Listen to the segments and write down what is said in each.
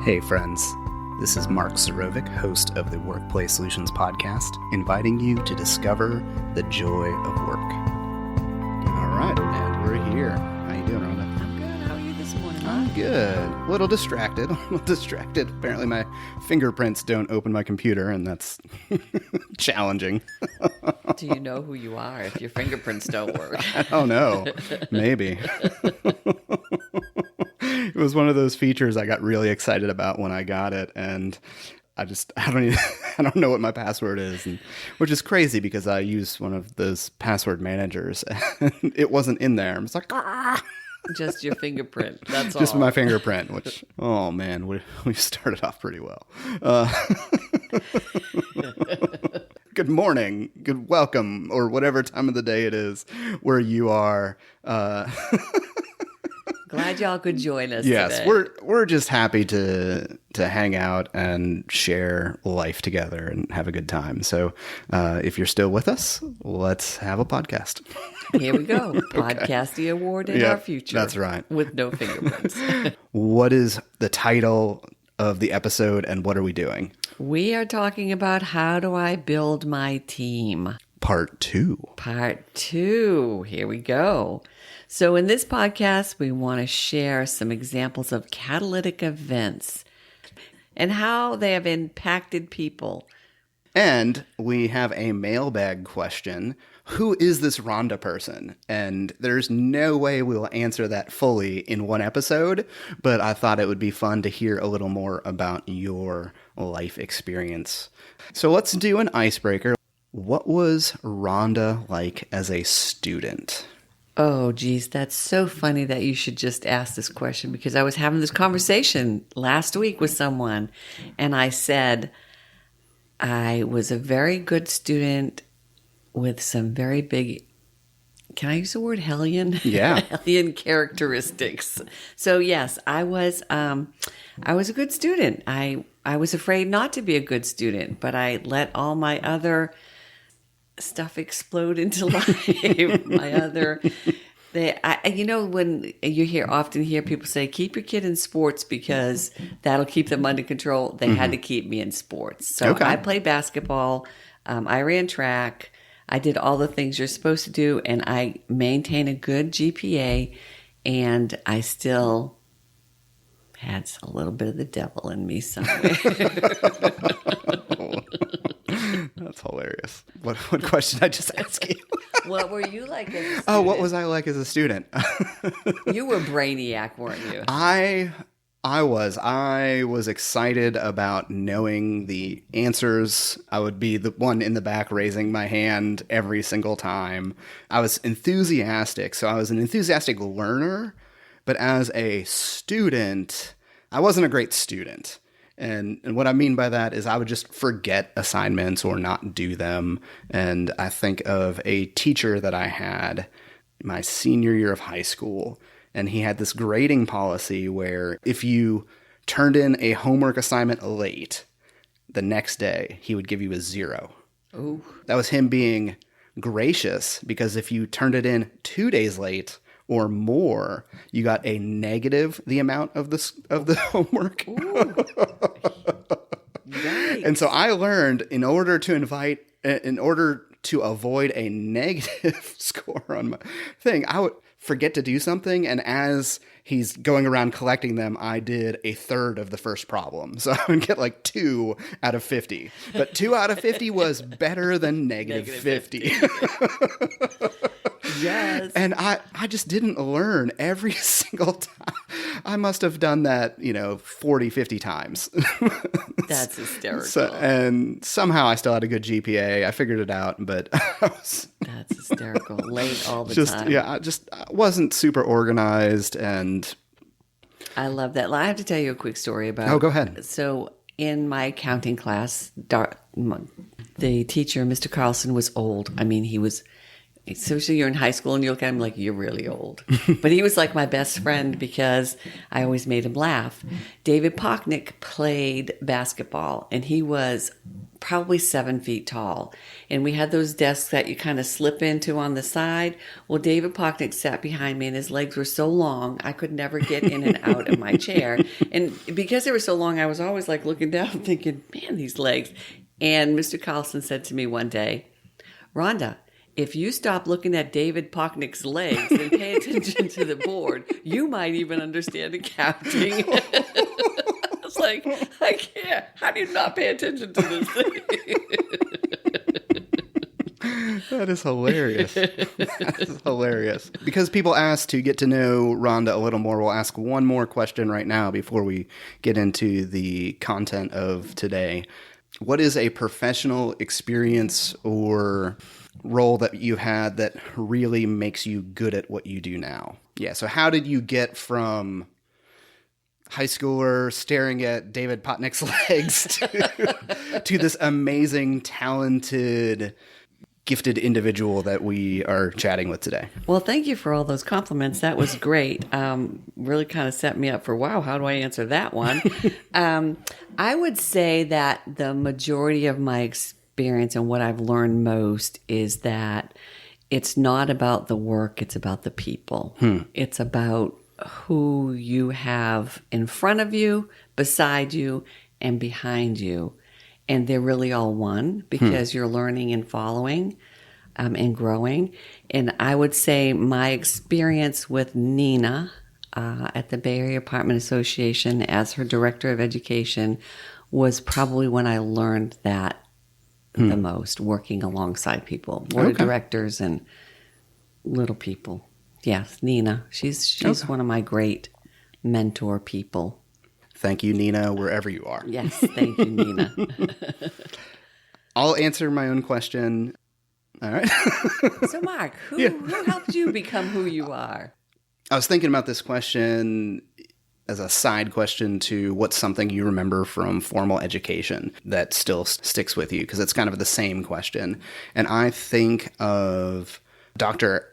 Hey friends, this is Mark Suroviec, host of the Workplace Solutions podcast, inviting you to discover the joy of work. All right, and we're here. How you doing, Rhonda? I'm good. How are you this morning, Mark? I'm good. A little distracted. Apparently my fingerprints don't open my computer, and that's challenging. Do you know who you are if your fingerprints don't work? I don't know. Maybe. It was one of those features I got really excited about when I got it, and I don't know what my password is, which is crazy because I use one of those password managers, and it wasn't in there. I'm just like, ah! Just your fingerprint. That's all. Just my fingerprint, which, oh man, we started off pretty well. Good morning, good welcome, or whatever time of the day it is where you are. Glad y'all could join us yes, today. we're just happy to hang out and share life together and have a good time. So if you're still with us, let's have a podcast. Here we go. Podcasting award in our future. That's right. With no fingerprints. What is the title of the episode and what are we doing? We are talking about how do I build my team. Part 2. Part 2. Here we go. So in this podcast, we want to share some examples of catalytic events and how they have impacted people. And we have a mailbag question. Who is this Rhonda person? And there's no way we will answer that fully in one episode, but I thought it would be fun to hear a little more about your life experience. So let's do an icebreaker. What was Rhonda like as a student? Oh, geez, that's so funny that you should just ask this question because I was having this conversation last week with someone and I said I was a very good student with some very big, can I use the word hellion? Yeah. Hellion characteristics. So yes, I was a good student. I was afraid not to be a good student, but I let all my other stuff explode into life. When you often hear people say, keep your kid in sports because that'll keep them under control. They had to keep me in sports. So Okay. I played basketball. I ran track. I did all the things you're supposed to do. And I maintained a good GPA. And I still had a little bit of the devil in me somewhere. That's hilarious. What question did I just ask you? What were you like as a student? Oh, what was I like as a student? You were brainiac, weren't you? I was excited about knowing the answers. I would be the one in the back raising my hand every single time. I was enthusiastic, so I was an enthusiastic learner, but as a student, I wasn't a great student. And what I mean by that is I would just forget assignments or not do them. And I think of a teacher that I had my senior year of high school, and he had this grading policy where if you turned in a homework assignment late, the next day he would give you a 0. Ooh. That was him being gracious, because if you turned it in 2 days late or more, you got a negative the amount of the homework. And so I learned in order to avoid a negative score on my thing, I would forget to do something, and as he's going around collecting them, I did a third of the first problem. So I would get like 2 out of 50. But 2 out of 50 was better than negative 50. Yes. And I just didn't learn every single time. I must have done that, 40, 50 times. That's hysterical. And somehow I still had a good GPA. I figured it out, but That's hysterical. Late all the time. Yeah, I wasn't super organized, and I love that. I have to tell you a quick story about. Oh, go ahead. So in my accounting class, the teacher, Mr. Carlson, was old. I mean, he was. So you're in high school and you look at him like, you're really old. But he was like my best friend because I always made him laugh. David Pocknick played basketball and he was probably 7 feet tall. And we had those desks that you kind of slip into on the side. Well, David Pocknick sat behind me and his legs were so long, I could never get in and out of my chair. And because they were so long, I was always like looking down thinking, man, these legs. And Mr. Carlson said to me one day, Rhonda, if you stop looking at David Pocknick's legs and pay attention to the board, you might even understand accounting. I was like, I can't. How do you not pay attention to this thing? That is hilarious. That is hilarious. Because people ask to get to know Rhonda a little more, we'll ask one more question right now before we get into the content of today. What is a professional experience or role that you had that really makes you good at what you do now? Yeah, so how did you get from high schooler staring at David Potnick's legs to this amazing, talented, gifted individual that we are chatting with today? Well, thank you for all those compliments. That was great. Really kind of set me up for, wow, how do I answer that one? I would say that the majority of my experience and what I've learned most is that it's not about the work, it's about the people. It's about who you have in front of you, beside you, and behind you. And they're really all one because you're learning and following and growing. And I would say my experience with Nina at the Bay Area Apartment Association as her director of education was probably when I learned that the most, working alongside people, board of directors and little people. Yes, Nina. She's one of my great mentor people. Thank you, Nina, wherever you are. Yes, thank you, Nina. I'll answer my own question. All right. So, Mark, who helped you become who you are? I was thinking about this question as a side question to what's something you remember from formal education that still sticks with you, because it's kind of the same question. And I think of Dr.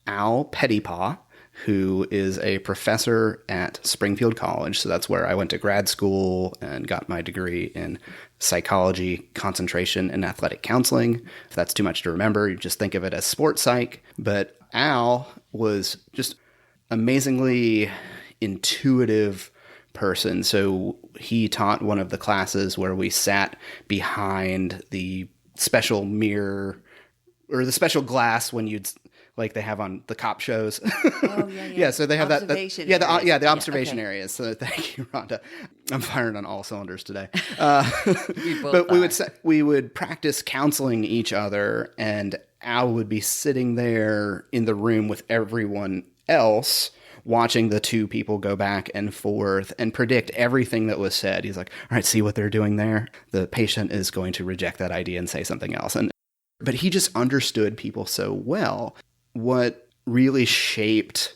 Al Petipas, who is a professor at Springfield College. So that's where I went to grad school and got my degree in psychology, concentration, and athletic counseling. If that's too much to remember, you just think of it as sports psych. But Al was just amazingly intuitive person. So he taught one of the classes where we sat behind the special mirror or the special glass when you'd like they have on the cop shows. Oh, yeah. Yeah, so they have the observation okay. areas. So thank you, Rhonda. I'm firing on all cylinders today. We would practice counseling each other, and Al would be sitting there in the room with everyone else, watching the two people go back and forth and predict everything that was said. He's like, all right, see what they're doing there? The patient is going to reject that idea and say something else. But he just understood people so well. What really shaped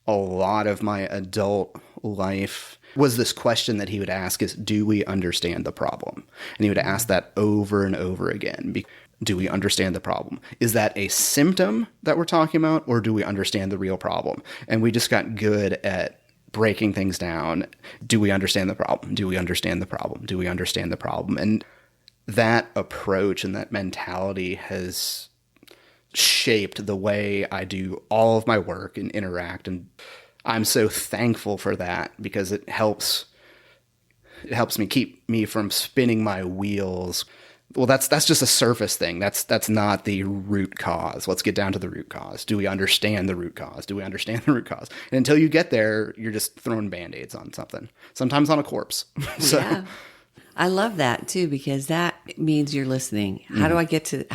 a lot of my adult life was this question that he would ask is, do we understand the problem? And he would ask that over and over again. Do we understand the problem? Is that a symptom that we're talking about, or do we understand the real problem? And we just got good at breaking things down. Do we understand the problem? Do we understand the problem? Do we understand the problem? And that approach and that mentality has shaped the way I do all of my work and interact. And I'm so thankful for that, because it helps me keep me from spinning my wheels. Well, that's just a surface thing. That's not the root cause. Let's get down to the root cause. Do we understand the root cause? Do we understand the root cause? And until you get there, you're just throwing Band-Aids on something, sometimes on a corpse. Yeah. I love that too, because that means you're listening. How do we get to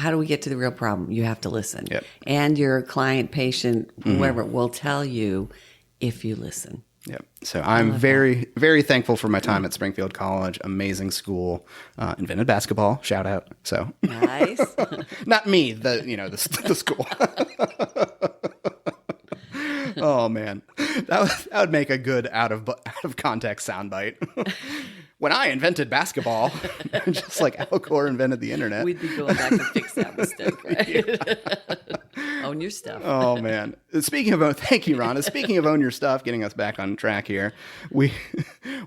the real problem? You have to listen. Yep. And your client, patient, whoever will tell you if you listen. Yep. So I'm very, very thankful for my time at Springfield College. Amazing school. Invented basketball. Shout out. So nice. Not me, the school. Oh man, that would make a good out of context soundbite. When I invented basketball, just like Al Gore invented the internet. We'd be going back to fix that mistake, right? Own your stuff. Oh man! Thank you, Rhonda. Speaking of own your stuff, getting us back on track here, we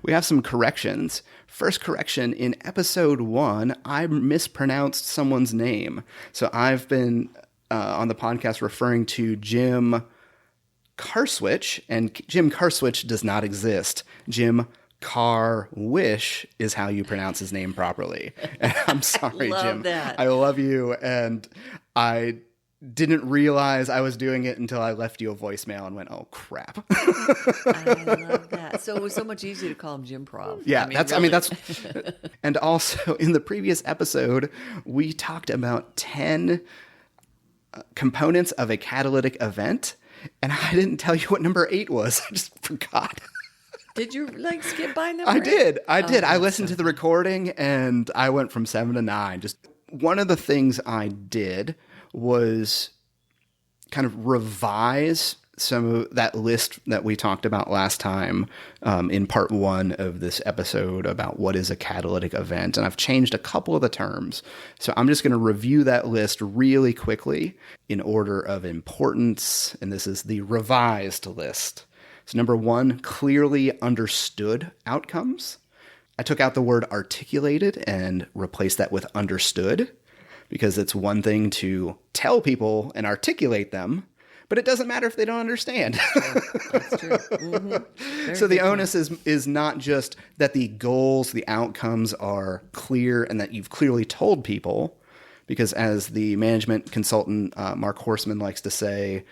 have some corrections. First correction: in episode 1, I mispronounced someone's name. So I've been on the podcast referring to Jim Carswitch, and Jim Carswitch does not exist. Jim Carwish is how you pronounce his name properly. And I'm sorry, Jim. That. I love you, and I didn't realize I was doing it until I left you a voicemail and went, "Oh crap!" I love that. So it was so much easier to call him Jim Prov. Yeah, that's. And also, in the previous episode, we talked about 10 components of a catalytic event, and I didn't tell you what number 8 was. I just forgot. Did you skip by number? I did. I listened to the recording, and I went from 7 to 9. Just one of the things I did was kind of revise some of that list that we talked about last time in part 1 of this episode about what is a catalytic event. And I've changed a couple of the terms. So I'm just going to review that list really quickly in order of importance. And this is the revised list. So number 1, clearly understood outcomes. I took out the word articulated and replaced that with understood, because it's one thing to tell people and articulate them, but it doesn't matter if they don't understand. That's true. Mm-hmm. So the onus is not just that the goals, the outcomes are clear and that you've clearly told people, because as the management consultant Mark Horstman likes to say,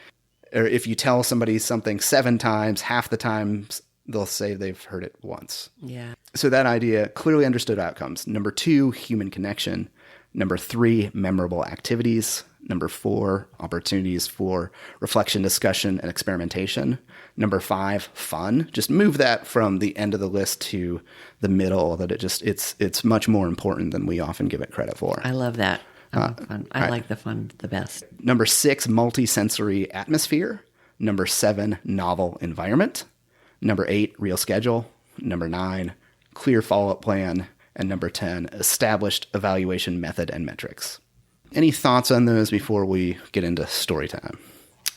or if you tell somebody something 7 times, half the times they'll say they've heard it once. Yeah. So that idea, clearly understood outcomes. Number 2, human connection. Number 3, memorable activities. Number 4, opportunities for reflection, discussion, and experimentation. Number 5, fun. Just move that from the end of the list to the middle, that it's much more important than we often give it credit for. I love that. Fun. I like the fun the best. Number 6, multi-sensory atmosphere. Number 7, novel environment. Number 8, real schedule. Number 9, clear follow-up plan. And number 10, established evaluation method and metrics. Any thoughts on those before we get into story time?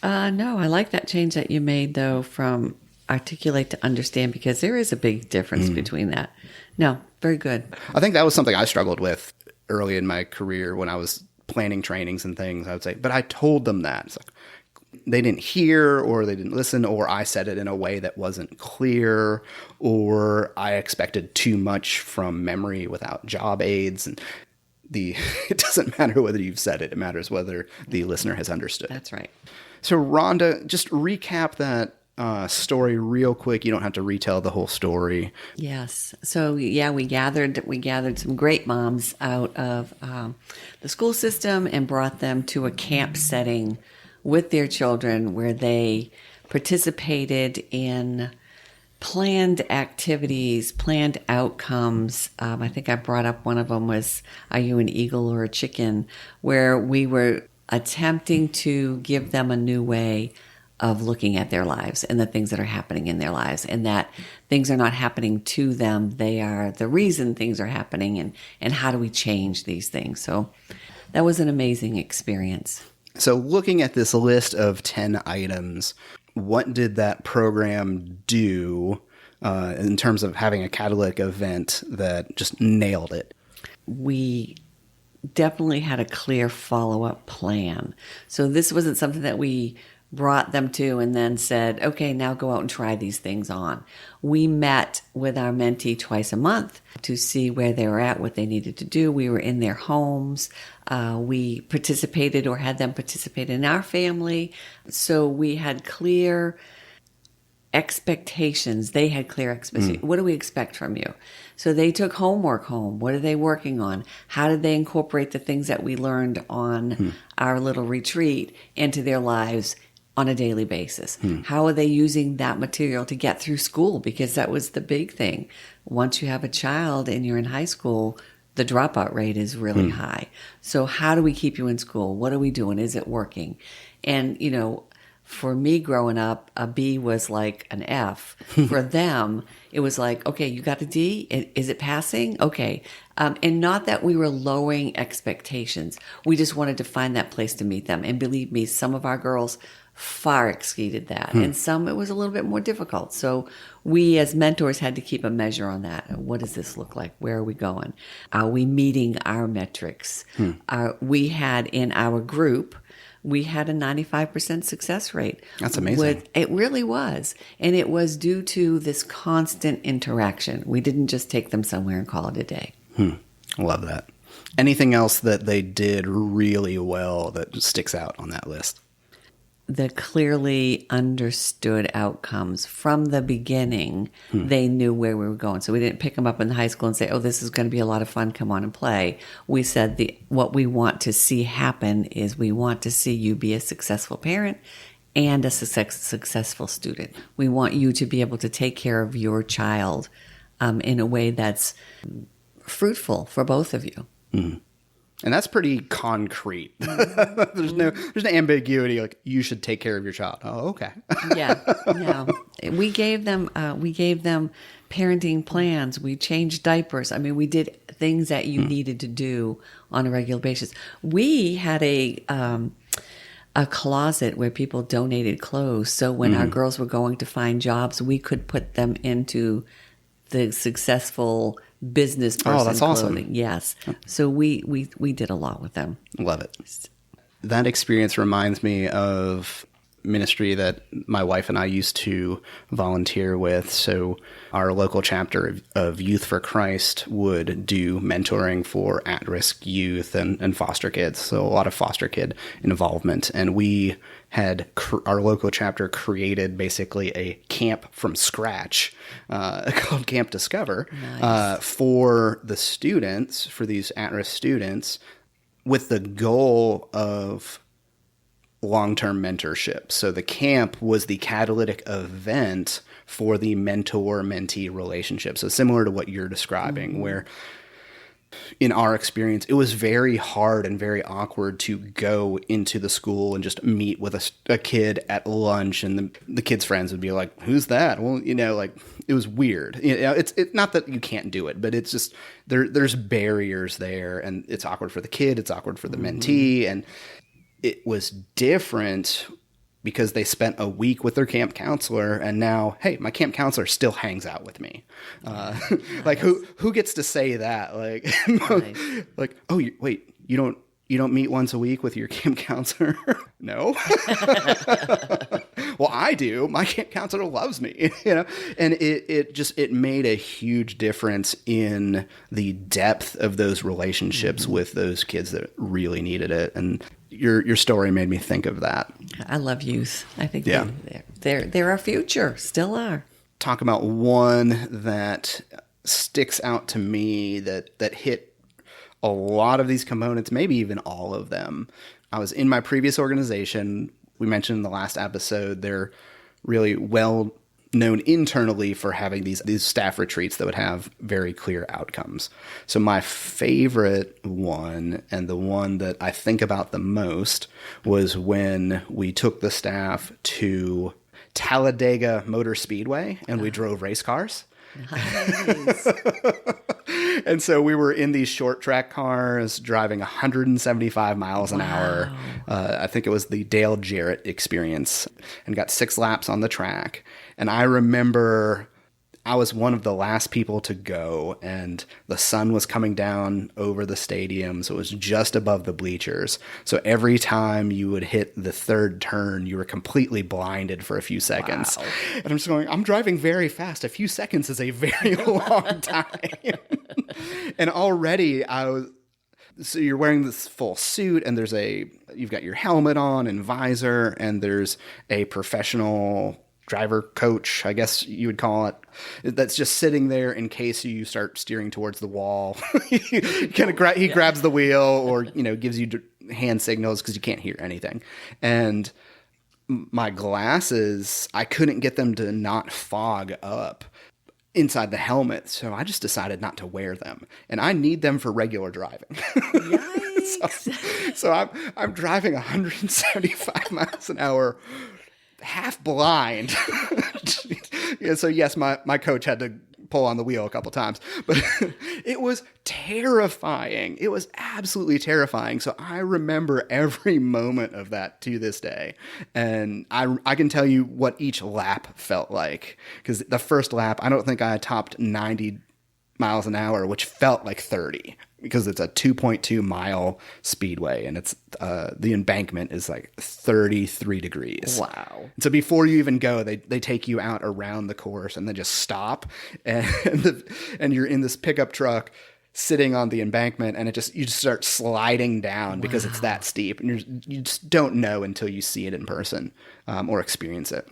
No, I like that change that you made, though, from articulate to understand, because there is a big difference between that. No, very good. I think that was something I struggled with early in my career when I was planning trainings and things. I would say, but I told them that. It's like, they didn't hear, or they didn't listen, or I said it in a way that wasn't clear, or I expected too much from memory without job aids. And it doesn't matter whether you've said it. It matters whether the listener has understood. That's right. So Rhonda, just recap that story real quick. You don't have to retell the whole story. Yes. So yeah, we gathered some great moms out of the school system and brought them to a camp setting with their children, where they participated in planned activities, planned outcomes. I think I brought up one of them was, are you an eagle or a chicken? Where we were attempting to give them a new way of looking at their lives and the things that are happening in their lives, and that things are not happening to them. They are the reason things are happening, and how do we change these things? So that was an amazing experience. So looking at this list of 10 items, what did that program do in terms of having a catalytic event that just nailed it? We definitely had a clear follow-up plan. So this wasn't something that we brought them to and then said, okay, now go out and try these things on. We met with our mentee twice a month to see where they were at, what they needed to do. We were in their homes. We participated or had them participate in our family. So we had clear expectations. They had clear expectations. What do we expect from you? So they took homework home. What are they working on? How did they incorporate the things that we learned on our little retreat into their lives on a daily basis? How are they using that material to get through school? Because that was the big thing. Once you have a child and you're in high school, the dropout rate is really high. So how do we keep you in school? What are we doing? Is it working? And, For me growing up, a B was like an F. For them, it was like, okay, you got a D? Is it passing? Okay. And not that we were lowering expectations. We just wanted to find that place to meet them. And believe me, some of our girls far exceeded that. And some, it was a little bit more difficult. So we as mentors had to keep a measure on that. What does this look like? Where are we going? Are we meeting our metrics? We had in our group, we had a 95% success rate. That's amazing. It really was. And it was due to this constant interaction. We didn't just take them somewhere and call it a day. Love that. Anything else that they did really well that sticks out on that list? The clearly understood outcomes from the beginning. They knew where we were going. So we didn't pick them up in the high school and say, oh, this is going to be a lot of fun. Come on and play. We said what we want to see happen is we want to see you be a successful parent and a successful student. We want you to be able to take care of your child in a way that's fruitful for both of you. And that's pretty concrete. There's no ambiguity. Like, you should take care of your child. Oh, okay. Yeah, no. We gave them parenting plans. We changed diapers. I mean, we did things that you needed to do on a regular basis. We had a closet where people donated clothes. So when our girls were going to find jobs, we could put them into the successful business person. Oh, that's awesome. Clothing. Yes. So we did a lot with them. Love it. That experience reminds me of ministry that my wife and I used to volunteer with. So our local chapter of Youth for Christ would do mentoring for at-risk youth and foster kids. So a lot of foster kid involvement. And we had our local chapter created basically a camp from scratch called Camp Discover. Nice. For the students, for these at-risk students, with the goal of long-term mentorship. So the camp was the catalytic event for the mentor-mentee relationship. So similar to what you're describing, where in our experience, it was very hard and very awkward to go into the school and just meet with a kid at lunch, and the kid's friends would be like, "Who's that?" Well, like, it was weird. It's not that you can't do it, but it's just there's barriers there, and it's awkward for the kid, it's awkward for the mentee, and it was different because they spent a week with their camp counselor, and now, hey, my camp counselor still hangs out with me. Like, who gets to say that? Like, Nice. like, oh, wait, you don't meet once a week with your camp counselor? No. Well, I do. My camp counselor loves me, and it made a huge difference in the depth of those relationships with those kids that really needed it. And your story made me think of that. I love youth. I think Yeah. they're our future. Still are. Talk about one that sticks out to me that hit a lot of these components, maybe even all of them. I was in my previous organization. We mentioned in the last episode, they're really well known internally for having these staff retreats that would have very clear outcomes. So my favorite one, and the one that I think about the most, was when we took the staff to Talladega Motor Speedway and we drove race cars. Nice. And so we were in these short track cars driving 175 miles an hour. I think it was the Dale Jarrett experience, and got 6 laps on the track. And I remember I was one of the last people to go, and the sun was coming down over the stadium, so it was just above the bleachers. So every time you would hit the third turn, you were completely blinded for a few seconds. Wow. And I'm just going, I'm driving very fast. A few seconds is a very long time. And already so you're wearing this full suit, and you've got your helmet on and visor, and there's a professional driver coach, I guess you would call it, that's just sitting there in case you start steering towards the wall. He grabs the wheel, or gives you hand signals because you can't hear anything. And my glasses, I couldn't get them to not fog up inside the helmet, so I just decided not to wear them, and I need them for regular driving. Yikes. so I'm driving 175 miles an hour half blind. Yeah, so yes, my coach had to pull on the wheel a couple times, but it was terrifying. It was absolutely terrifying. So I remember every moment of that to this day. And I can tell you what each lap felt like, because the first lap, I don't think I topped 90 miles an hour, which felt like 30, because it's a 2.2 mile speedway, and it's the embankment is like 33 degrees. Wow. So before you even go, they take you out around the course and then just stop, and you're in this pickup truck sitting on the embankment, and you just start sliding down because it's that steep, and you just don't know until you see it in person or experience it.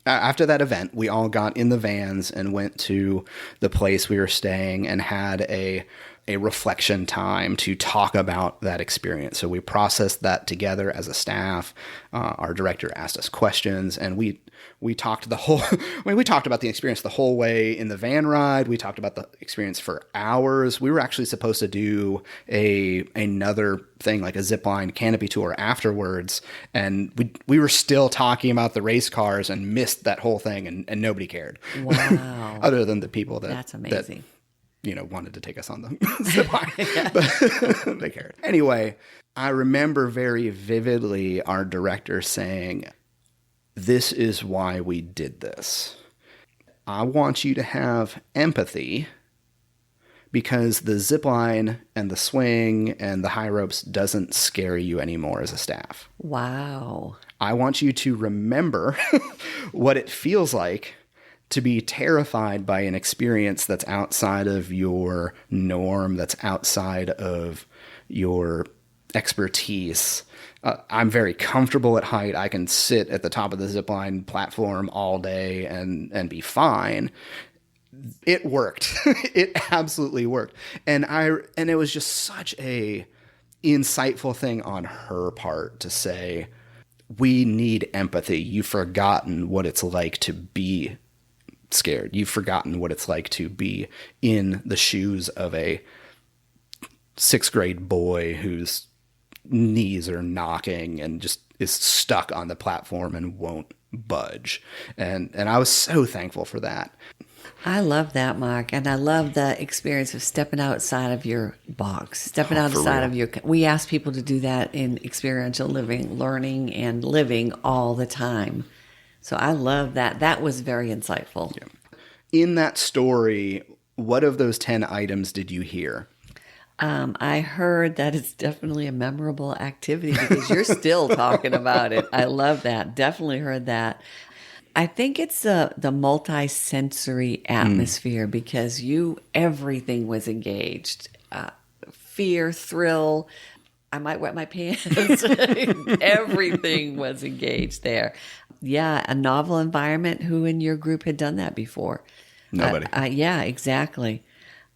After that event, we all got in the vans and went to the place we were staying and had a reflection time to talk about that experience. So we processed that together as a staff. Our director asked us questions, and we talked we talked about the experience the whole way in the van ride. We talked about the experience for hours. We were actually supposed to do another thing, like a zipline canopy tour afterwards, and we were still talking about the race cars and missed that whole thing, and nobody cared. Wow. Other than the people that's amazing. Wanted to take us on the zip line. But they cared. Anyway, I remember very vividly our director saying, "This is why we did this. I want you to have empathy, because the zip line and the swing and the high ropes doesn't scare you anymore as a staff. Wow. I want you to remember what it feels like to be terrified by an experience that's outside of your norm, that's outside of your expertise. I'm very comfortable at height. I can sit at the top of the zipline platform all day and be fine." It worked. It absolutely worked. And it was just such a insightful thing on her part to say, we need empathy. You've forgotten what it's like to be scared. You've forgotten what it's like to be in the shoes of a 6th grade boy whose knees are knocking and just is stuck on the platform and won't budge. And I was so thankful for that. I love that, Mark. And I love the experience of stepping outside of your box, stepping outside of your... We ask people to do that in experiential living, learning and living all the time. So I love that. That was very insightful. Yeah. In that story, what of those 10 items did you hear? I heard that it's definitely a memorable activity because you're still talking about it. I love that. Definitely heard that. I think it's the multi-sensory atmosphere because everything was engaged. Fear, thrill, I might wet my pants. Everything was engaged there. Yeah, a novel environment. Who in your group had done that before? Nobody. Yeah, exactly.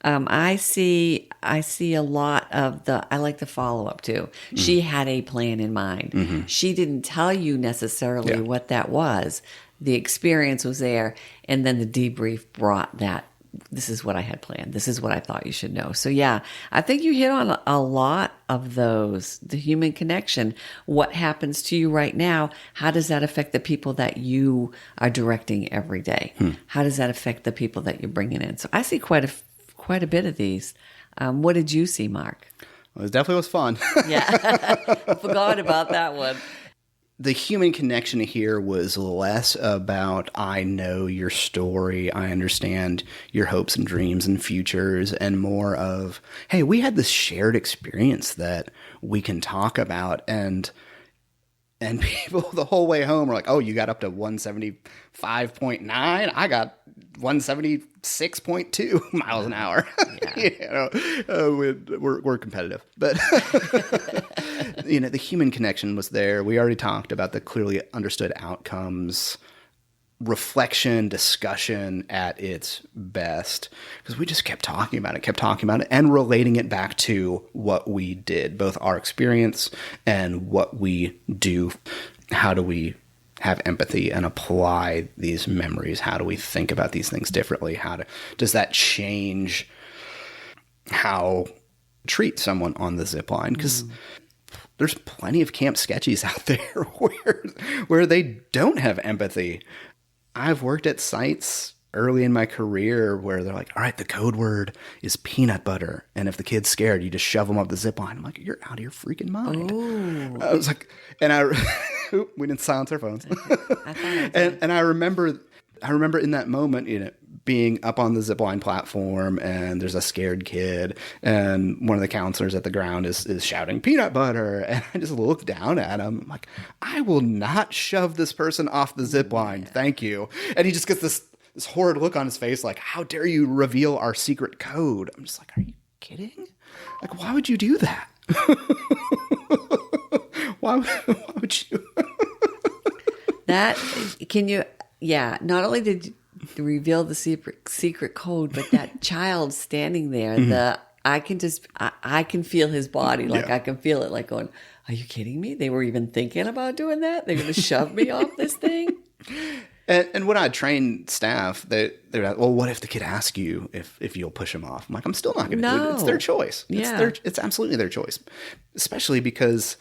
I see a lot of I like the follow-up too. Mm-hmm. She had a plan in mind. Mm-hmm. She didn't tell you necessarily what that was. The experience was there, and then the debrief brought that. This is what I had planned. This is what I thought you should know. So yeah, I think you hit on a lot of those. The human connection. What happens to you right now? How does that affect the people that you are directing every day? How does that affect the people that you're bringing in? So I see quite a bit of these. What did you see, Mark? Well, it definitely was fun. Yeah, I forgot about that one. The human connection here was less about, I know your story, I understand your hopes and dreams and futures, and more of, hey, we had this shared experience that we can talk about. And people the whole way home were like, oh, you got up to 175.9? I got 176.2 miles an hour. Yeah. We're competitive. But, the human connection was there. We already talked about the clearly understood outcomes, reflection, discussion at its best, because we just kept talking about it and relating it back to what we did, both our experience and what we do. How do we have empathy and apply these memories? How do we think about these things differently? Does that change how to treat someone on the zip line? Because there's plenty of camp sketchies out there where they don't have empathy. I've worked at sites early in my career where they're like, all right, the code word is peanut butter. And if the kid's scared, you just shove them up the zip line. I'm like, you're out of your freaking mind. Oh. I was like, we didn't silence our phones. And I remember in that moment, being up on the zipline platform and there's a scared kid and one of the counselors at the ground is shouting peanut butter. And I just look down at him. I'm like, I will not shove this person off the zipline. Thank you. And he just gets this horrid look on his face, like, how dare you reveal our secret code? I'm just like, are you kidding? Like, why would you do that? why would you? Not only did you reveal the secret code, but that child standing there, I can feel his body. Like, I can feel it, like, going, are you kidding me? They were even thinking about doing that? They're going to shove me off this thing? And when I train staff, they're like, well, what if the kid asks you if you'll push him off? I'm like, I'm still not going to do it. It's their choice. It's absolutely their choice. Especially because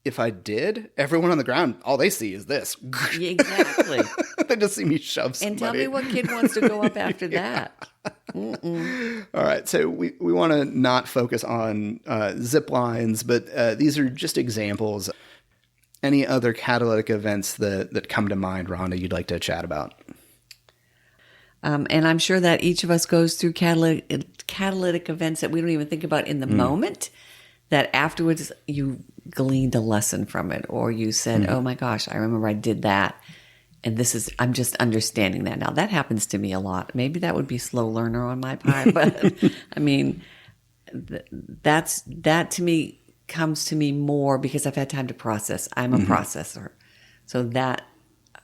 if I did, everyone on the ground, all they see is this. Exactly. They just see me shove somebody. And tell me what kid wants to go up after that. Mm-mm. All right. So we want to not focus on zip lines, but these are just examples. Any other catalytic events that come to mind, Rhonda, you'd like to chat about? And I'm sure that each of us goes through catalytic events that we don't even think about in the moment, that afterwards you gleaned a lesson from it, or you said, oh my gosh, I remember I did that. And I'm just understanding that now. That happens to me a lot. Maybe that would be slow learner on my part, but I mean, that to me comes to me more because I've had time to process. I'm a processor. So that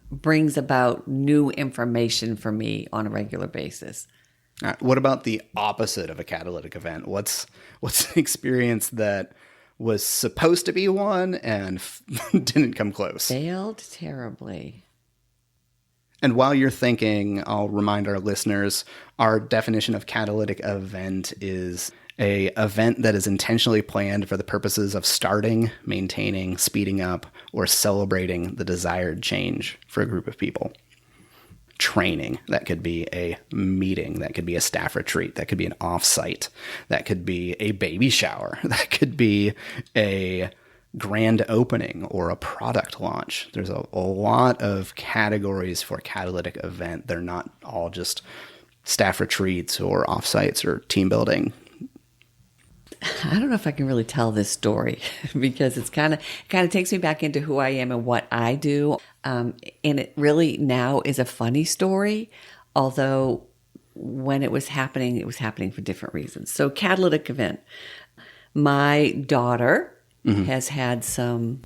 brings about new information for me on a regular basis. What about the opposite of a catalytic event? What's an experience that was supposed to be one and didn't come close? Failed terribly. And while you're thinking, I'll remind our listeners, our definition of catalytic event is a event that is intentionally planned for the purposes of starting, maintaining, speeding up, or celebrating the desired change for a group of people. Training, that could be a meeting, that could be a staff retreat, that could be an offsite, that could be a baby shower, that could be a grand opening or a product launch. There's a lot of categories for catalytic event. They're not all just staff retreats or offsites or team building. I don't know if I can really tell this story because it's kind of takes me back into who I am and what I do. And it really now is a funny story, although when it was happening for different reasons. So catalytic event. My daughter has had some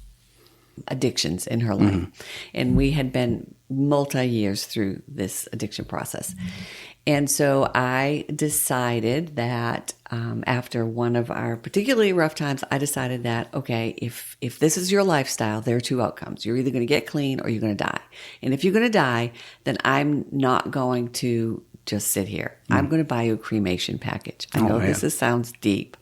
addictions in her life, and we had been multi-years through this addiction process. And so I decided that after one of our particularly rough times, I decided that, okay, if this is your lifestyle, there are two outcomes. You're either going to get clean or you're going to die. And if you're going to die, then I'm not going to just sit here. I'm going to buy you a cremation package. I know this sounds deep.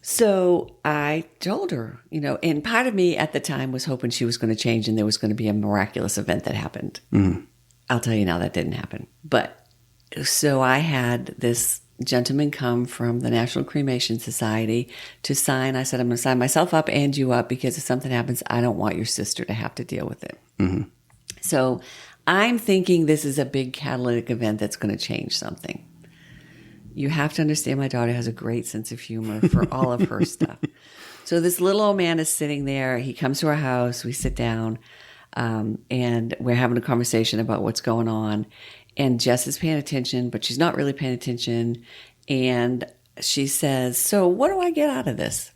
So I told her, and part of me at the time was hoping she was going to change and there was going to be a miraculous event that happened. I'll tell you now that didn't happen. But so I had this gentleman come from the National Cremation Society to sign. I said, I'm going to sign myself up and you up because if something happens, I don't want your sister to have to deal with it. So I'm thinking this is a big catalytic event that's going to change something. You have to understand my daughter has a great sense of humor for all of her stuff. So this little old man is sitting there. He comes to our house. We sit down. And we're having a conversation about what's going on. And Jess is paying attention, but she's not really paying attention. And she says, so what do I get out of this?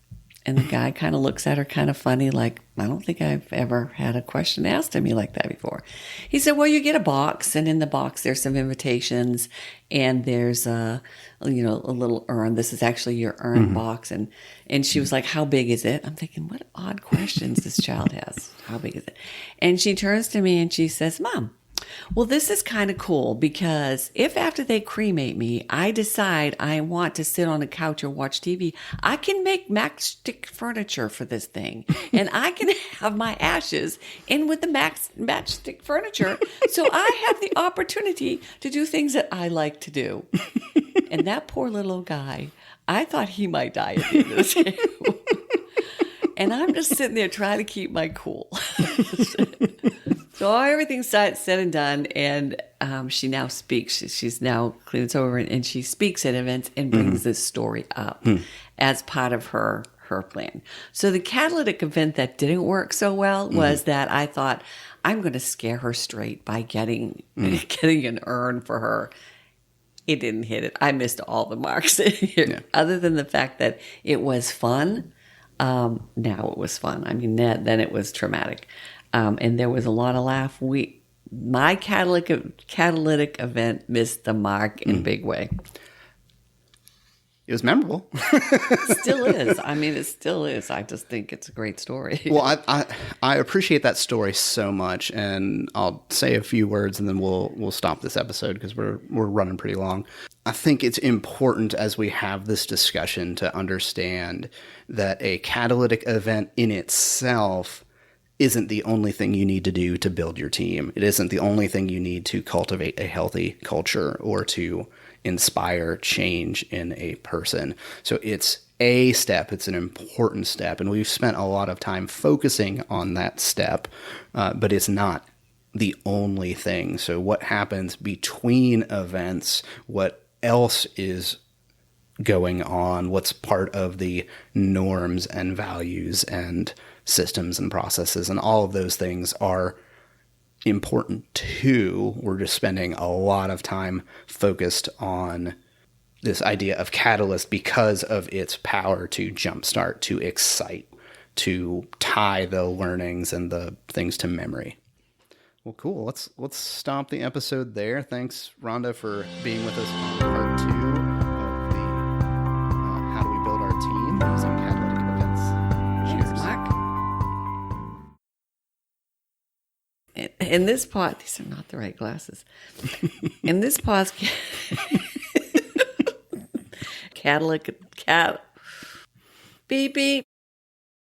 And the guy kind of looks at her kind of funny, like, I don't think I've ever had a question asked of me like that before. He said, well, you get a box, and in the box there's some invitations, and there's a little urn. This is actually your urn box. And she was like, how big is it? I'm thinking, what odd questions this child has. How big is it? And she turns to me and she says, Mom, Well, this is kind of cool because if after they cremate me, I decide I want to sit on a couch or watch TV, I can make matchstick furniture for this thing. And I can have my ashes in with the matchstick furniture. So I have the opportunity to do things that I like to do. And that poor little guy, I thought he might die at the end of this game. And I'm just sitting there trying to keep my cool. So everything's said and done, and she now speaks. She's now cleaned this over, and she speaks at events and brings this story up as part of her plan. So the catalytic event that didn't work so well was that I thought, I'm going to scare her straight by getting an urn for her. It didn't hit it. I missed all the marks. Other than the fact that it was fun. Now it was fun. I mean, then it was traumatic. And there was a lot of laugh. My catalytic event missed the mark in a big way. It was memorable. It still is. I mean, it still is. I just think it's a great story. Well, I appreciate that story so much, and I'll say a few words, and then we'll stop this episode because we're running pretty long. I think it's important as we have this discussion to understand that a catalytic event in itself isn't the only thing you need to do to build your team. It isn't the only thing you need to cultivate a healthy culture or to inspire change in a person. So it's a step. It's an important step. And we've spent a lot of time focusing on that step, but it's not the only thing. So what happens between events, what else is going on, what's part of the norms and values and systems and processes, and all of those things are important too. We're just spending a lot of time focused on this idea of catalyst because of its power to jumpstart, to excite, to tie the learnings and the things to memory. Well, cool. Let's stop the episode there. Thanks, Rhonda, for being with us on part 2 of the How Do We Build Our Team using catalytic events. Cheers. Mark. In this pod, these are not the right glasses. In this podcast, catalytic, beep beep.